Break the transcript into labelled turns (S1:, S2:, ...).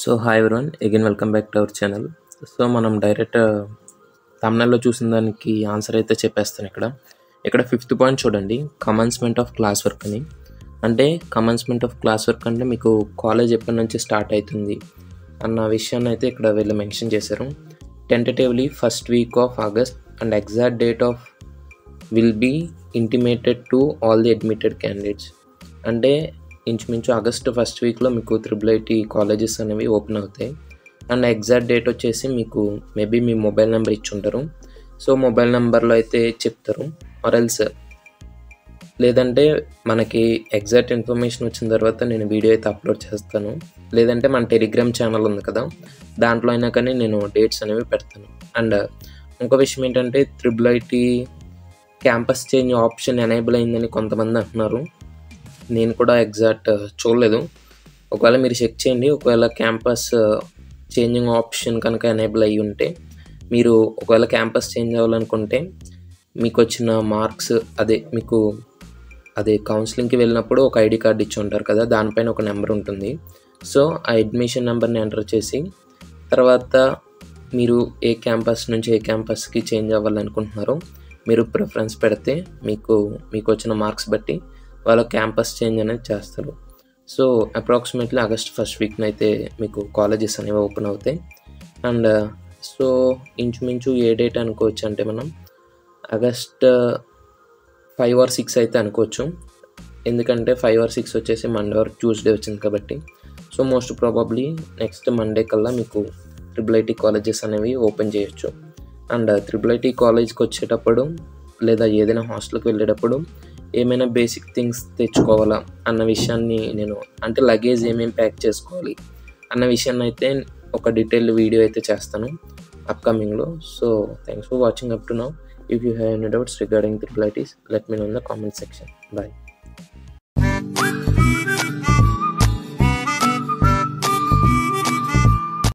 S1: So hi everyone, again welcome back to our channel. So మనం direct thumbnail చూసిన దానికి answer అయితే చెప్పేస్తాను. ఇక్కడ ఫిఫ్త్ పాయింట్ చూడండి, కమెన్స్మెంట్ ఆఫ్ క్లాస్ వర్క్ అని. అంటే కమెన్స్మెంట్ ఆఫ్ క్లాస్ వర్క్ అంటే మీకు కాలేజ్ ఎప్పటి నుంచి స్టార్ట్ అవుతుంది అన్న విషయాన్ని అయితే ఇక్కడ వీళ్ళు మెన్షన్ చేశారు. Tentatively first week of August and exact date of will be intimated to all the admitted candidates. అంటే ఇంచుమించు ఆగస్టు ఫస్ట్ వీక్లో మీకు IIIT కాలేజెస్ అనేవి ఓపెన్ అవుతాయి. అండ్ ఎగ్జాక్ట్ డేట్ వచ్చేసి మీకు మేబీ మీ మొబైల్ నెంబర్ ఇచ్చి ఉంటారు. సో మొబైల్ నెంబర్లో అయితే చెప్తారు, ఆర్ఎల్స్ లేదంటే మనకి ఎగ్జాక్ట్ ఇన్ఫర్మేషన్ వచ్చిన తర్వాత నేను వీడియో అయితే అప్లోడ్ చేస్తాను. లేదంటే మన టెలిగ్రామ్ ఛానల్ ఉంది కదా, దాంట్లో అయినా కానీ నేను డేట్స్ అనేవి పెడతాను. అండ్ ఇంకో విషయం ఏంటంటే IIIT campus change option enable అయిందని కొంతమంది అంటున్నారు. నేను కూడా ఎగ్జాక్ట్ చూడలేదు, ఒకవేళ మీరు చెక్ చేయండి. ఒకవేళ క్యాంపస్ చేంజింగ్ ఆప్షన్ కనుక ఎనేబుల్ అయ్యి ఉంటే, మీరు ఒకవేళ క్యాంపస్ చేంజ్ అవ్వాలనుకుంటే మీకు వచ్చిన మార్క్స్ మీకు కౌన్సిలింగ్కి వెళ్ళినప్పుడు ఒక ఐడి కార్డు ఇచ్చి ఉంటారు కదా, దానిపైన ఒక నెంబర్ ఉంటుంది. సో ఆ అడ్మిషన్ నెంబర్ని ఎంటర్ చేసి తర్వాత మీరు ఏ క్యాంపస్ నుంచి ఏ క్యాంపస్కి చేంజ్ అవ్వాలనుకుంటున్నారో మీరు ప్రిఫరెన్స్ పెడితే మీకు వచ్చిన మార్క్స్ బట్టి వాళ్ళ క్యాంపస్ చేంజ్ అనేది చేస్తారు. సో అప్రాక్సిమేట్లీ ఆగస్ట్ ఫస్ట్ వీక్న అయితే మీకు కాలేజెస్ అనేవి ఓపెన్ అవుతాయి. అండ్ సో ఇంచుమించు ఏ డేట్ అనుకోవచ్చు అంటే మనం ఆగస్ట్ 5 or 6 అయితే అనుకోవచ్చు. ఎందుకంటే 5 or 6 వచ్చేసి మండే ఆర్ ట్యూస్డే వచ్చింది కాబట్టి. So most probably next Monday కల్లా మీకు IIIT కాలేజెస్ అనేవి ఓపెన్ చేయొచ్చు. అండ్ IIIT కాలేజ్కి వచ్చేటప్పుడు లేదా ఏదైనా హాస్టల్కి వెళ్ళేటప్పుడు ఏమైనా బేసిక్ థింగ్స్ తెచ్చుకోవాలా అన్న విషయాన్ని అంటే లగేజ్ ఏమేమి ప్యాక్ చేసుకోవాలి అన్న విషయాన్ని అయితే ఒక డీటెయిల్డ్ వీడియో అయితే చేస్తాను అప్కమింగ్లో. So thanks for watching up to now. If you have any doubts regarding IIITs, let me know in the comment section. Bye.